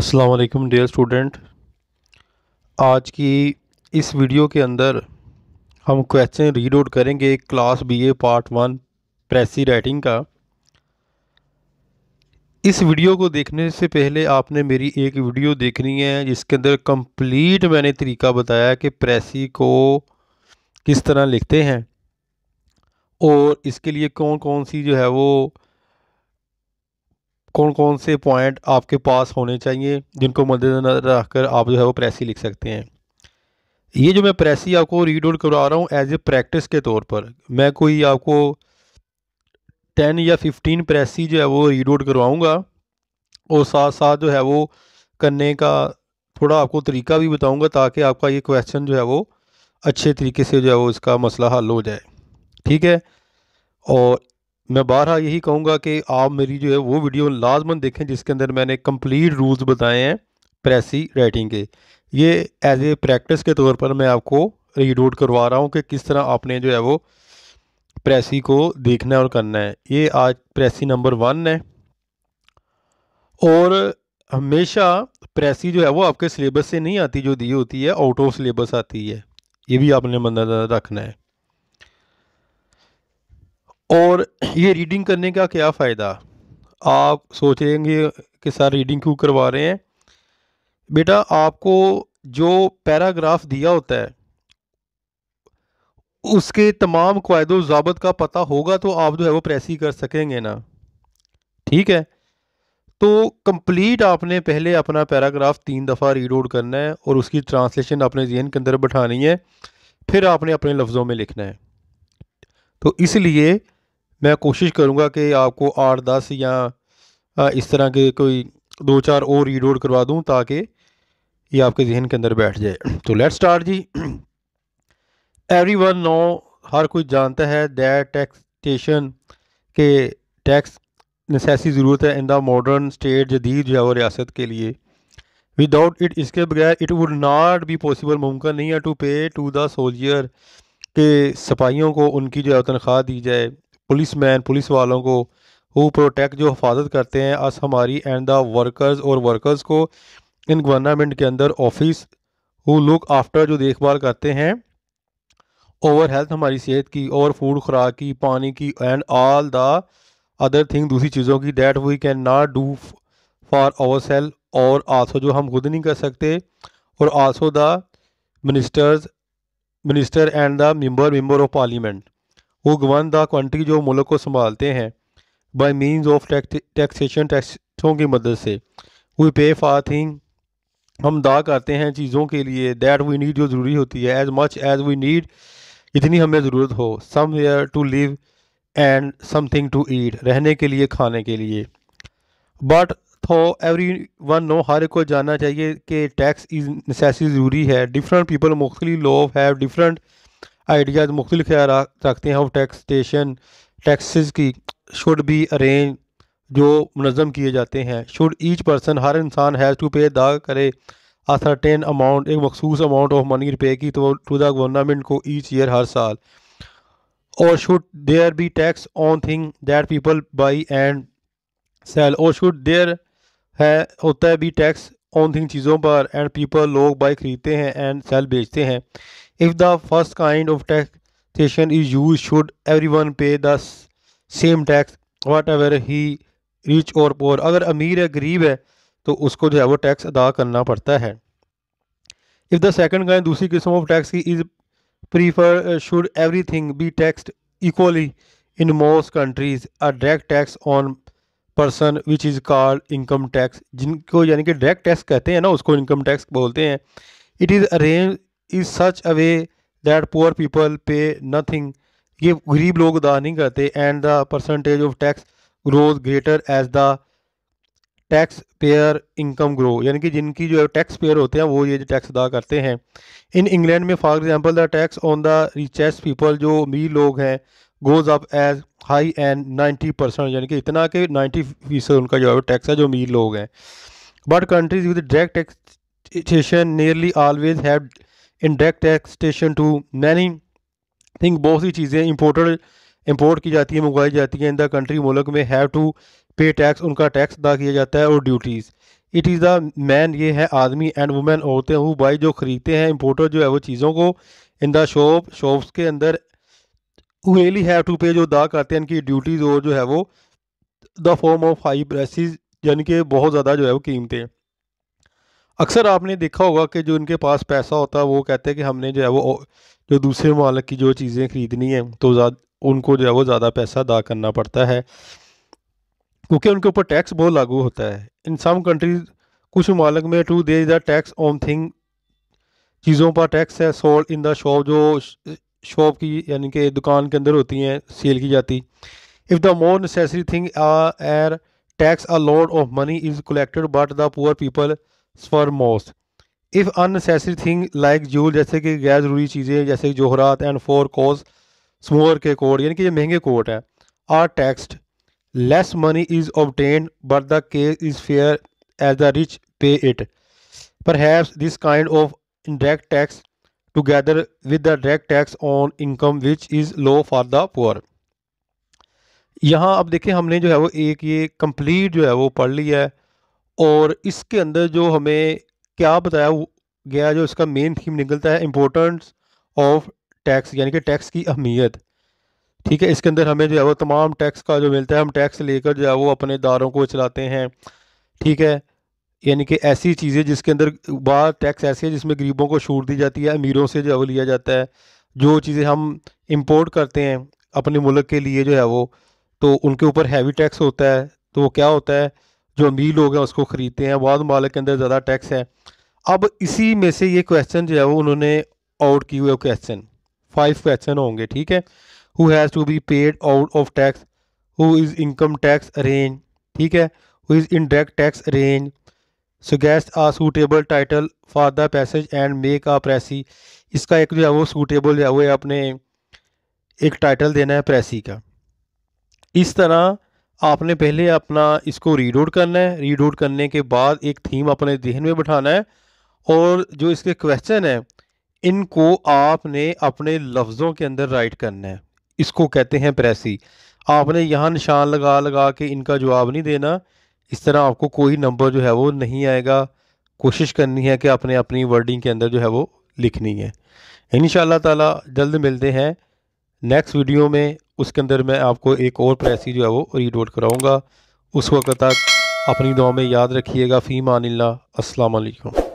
अस्सलाम वालेकुम dear student. आज की इस वीडियो के अंदर हम क्वेश्चन रीड आउट करेंगे क्लास बीए पार्ट 1 प्रेसी राइटिंग का। इस वीडियो को देखने से पहले आपने मेरी एक वीडियो देखनी है जिसके अंदर कंप्लीट मैंने तरीका बताया कि प्रेसी को किस तरह लिखते हैं और इसके लिए कौन कौन सी जो है वो कौन कौन से पॉइंट आपके पास होने चाहिए जिनको मद्देनजर रखकर आप जो है वो प्रेसी लिख सकते हैं। ये जो मैं प्रेसी आपको रीड आउट करवा रहा हूँ एज ए प्रैक्टिस के तौर पर, मैं कोई आपको 10 या 15 प्रेसी जो है वो रीड आउट करवाऊँगा और साथ साथ जो है वो करने का थोड़ा आपको तरीका भी बताऊँगा ताकि आपका ये क्वेश्चन जो है वो अच्छे तरीके से जो है वो इसका मसला हल हो जाए। ठीक है। और मैं बारहा यही कहूँगा कि आप मेरी जो है वो वीडियो लाजमन देखें जिसके अंदर मैंने कंप्लीट रूल्स बताए हैं प्रेसी राइटिंग के। ये एज ए प्रैक्टिस के तौर पर मैं आपको रीड आउट करवा रहा हूँ कि किस तरह आपने जो है वो प्रेसी को देखना है और करना है। ये आज प्रेसी नंबर 1 है और हमेशा प्रेसी जो है वो आपके सिलेबस से नहीं आती, जो दी होती है आउट ऑफ सिलेबस आती है। ये भी आपने मद्देनजर रखना है। और ये रीडिंग करने का क्या फ़ायदा, आप सोचेंगे कि सर रीडिंग क्यों करवा रहे हैं। बेटा आपको जो पैराग्राफ दिया होता है उसके तमाम क़ायदो ज़ाबत का पता होगा तो आप जो है वो प्रेसी कर सकेंगे ना। ठीक है। तो कंप्लीट आपने पहले अपना पैराग्राफ 3 दफ़ा रीड आउट करना है और उसकी ट्रांसलेशन अपने जहन के अंदर बैठानी है, फिर आपने अपने लफ्ज़ों में लिखना है। तो इसलिए मैं कोशिश करूँगा कि आपको 8-10 या इस तरह के कोई 2-4 और रीड आउट करवा दूँ ताकि ये आपके जहन के अंदर बैठ जाए। तो लेट्स स्टार्ट जी। एवरीवन नो, हर कोई जानता है दैट टैक्सेशन के टैक्स नेसेसरी ज़रूरत है इन द मॉडर्न स्टेट, जदीद जो है वो रियासत के लिए। विदाउट इट, इसके बगैर it would not be possible, मुमकिन नहीं है टू पे टू द सोल्जर के सिपाहियों को उनकी जो है तनख्वाह दी जाए, पुलिस मैन पुलिस वालों को, हु प्रोटेक्ट जो हिफाजत करते हैं, अस हमारी, एंड द वर्कर्स और वर्कर्स को इन गवर्नमेंट के अंदर ऑफिस, हु लुक आफ्टर जो देखभाल करते हैं, ओवर हेल्थ हमारी सेहत की, और फूड खुराक की, पानी की, and all the other thing दूसरी चीज़ों की, that we can not do for our self, और आल्सो जो हम खुद नहीं कर सकते, और also the minister and the member of parliament वो गवर्न द कंट्री जो मुल्क को संभालते हैं, बाय मीन्स ऑफ टैक्सेशन टैक्सों की मदद से, वी पे फॉर थिंग हम दा करते हैं चीज़ों के लिए, दैट वी नीड जो ज़रूरी होती है, as much as we need इतनी हमें ज़रूरत हो, somewhere to live and something to eat रहने के लिए खाने के लिए। बट तो एवरी वन नो, हर एक को जानना चाहिए कि टैक्स इज़ नेसेसरी ज़रूरी है। डिफरेंट पीपल मुख्तलिफ लोग हैव डिफरेंट आइडियाज़ मुख्तलिफ ख्याल रखते हैं ऑफ टैक्सटेशन टैक्सेस की, शुड बी अरेंज जो मुनज़म किए जाते हैं, शुड ईच पर्सन हर इंसान हैज़ टू पे अदा करे अ सर्टेन अमाउंट एक मखसूस अमाउंट ऑफ मनी रुपये की तो टू द गवर्नमेंट को ईच ईयर हर साल, और should there be tax on thing that people buy and sell, और शुड देयर है होता है भी टैक्स ऑन थिंग चीज़ों पर, एंड पीपल लोग बाई खरीदते हैं एंड सेल बेचते हैं। If the first kind of taxation is use, should everyone pay the same tax whatever he rich और पोर, अगर अमीर है गरीब है तो उसको जो है वो टैक्स अदा करना पड़ता है। इफ़ द सेकंड काइंड दूसरी किस्म ऑफ टैक्स की is prefer, should everything be taxed equally in most countries, a direct tax on person which is called income tax, जिनको यानी कि डायरेक्ट टैक्स कहते हैं ना, उसको इनकम टैक्स बोलते हैं। It is arrange is such a way that poor people pay nothing, ये गरीब लोग अदा नहीं करते, and the percentage of tax grows greater as the tax payer income grow, यानी कि जिनकी जो है टैक्स पेयर होते हैं वो ये जो टैक्स अदा करते हैं। इन इंग्लैंड में for example the tax on the richest people, जो अमीर लोग हैं, goes up as high and 90%, यानी कि इतना कि 90% उनका जो है टैक्स है जो अमीर लोग हैं। But countries with direct taxation nearly always have indirect taxation to many thing, बहुत सी चीज़ें इंपोर्ट की जाती हैं, मंगवाई जाती हैं इन द कंट्री मुल्क में, हैव टू पे टैक्स उनका टैक्स अदा किया जाता है, और duties it is the man, ये है आदमी, एंड वुमेन औरतें, हु बाई जो ख़रीदते हैं, इम्पोर्टर जो है वो चीज़ों को, इन द शॉप्स के अंदर, हु रियली हैव टू पे जो अदा करते हैं इनकी ड्यूटीज़, और जो है वो the form of high prices, यानी कि बहुत ज़्यादा जो है वो कीमतें। अक्सर आपने देखा होगा कि जो इनके पास पैसा होता है वो कहते हैं कि हमने जो है वो जो दूसरे मालिक की जो चीज़ें ख़रीदनी है तो उनको जो है वो ज़्यादा पैसा अदा करना पड़ता है, क्योंकि उनके ऊपर टैक्स बहुत लागू होता है। इन सम कंट्रीज, कुछ ममालिक में, to there is the tax on thing, चीज़ों पर टैक्स है, सोल्ड इन द शॉप, जो शॉप की यानी कि दुकान के अंदर होती हैं, सेल की जाती। If the more necessary thing are tax a lot of money is collected but the poor people for most. If unnecessary thing like jewel, जैसे कि गैर ज़रूरी चीज़ें जैसे कि जोहरात, एंड फॉर कॉज स्मोअर के कोड, यानी कि ये महंगे कोड है, are taxed, less money is obtained but the case is fair as the rich pay it. Perhaps this kind of indirect tax together with the direct tax on income which is low for the poor। यहाँ अब देखें हमने जो है वो एक ये complete जो है वो पढ़ लिया है, और इसके अंदर जो हमें क्या बताया गया, जो इसका मेन थीम निकलता है, इम्पोर्टेंस ऑफ टैक्स, यानी कि टैक्स की अहमियत। ठीक है, इसके अंदर हमें जो है वो तमाम टैक्स का जो मिलता है, हम टैक्स लेकर जो है वो अपने दारों को चलाते हैं। ठीक है, यानी कि ऐसी चीज़ें जिसके अंदर बाहर टैक्स ऐसी है जिसमें गरीबों को छूट दी जाती है, अमीरों से जो है वो लिया जाता है। जो चीज़ें हम इंपोर्ट करते हैं अपने मुल्क के लिए जो है वो, तो उनके ऊपर हैवी टैक्स होता है। तो वो क्या होता है, जो अमीर लोग हैं उसको ख़रीदते हैं, बाद मालिक के अंदर ज़्यादा टैक्स है। अब इसी में से ये क्वेश्चन जो है वो उन्होंने आउट किए हुए क्वेश्चन, 5 क्वेश्चन होंगे। ठीक है, who has to be paid out of tax, who is income tax arrange, ठीक है, who is indirect tax arrange, suggest a suitable title for the passage and make a प्रेसी। इसका एक जो है वो सूटेबल जो है वो अपने एक टाइटल देना है प्रेसी का। इस तरह आपने पहले अपना इसको रीड आउट करना है, रीड आउट करने के बाद एक थीम अपने जहन में बिठाना है, और जो इसके क्वेश्चन है इनको आपने अपने लफ्ज़ों के अंदर राइट करना है। इसको कहते हैं प्रेसी। आपने यहाँ निशान लगा लगा के इनका जवाब नहीं देना, इस तरह आपको कोई नंबर जो है वो नहीं आएगा। कोशिश करनी है कि आपने अपनी वर्डिंग के अंदर जो है वो लिखनी है। इंशाअल्लाह ताला जल्द मिलते हैं नेक्स्ट वीडियो में, उसके अंदर मैं आपको एक और प्रेसी जो है वो रीड आउट कराऊँगा। उस वक्त तक अपनी दुआ में याद रखिएगा। फ़ी मानिल्लाह, अस्सलाम वालेकुम।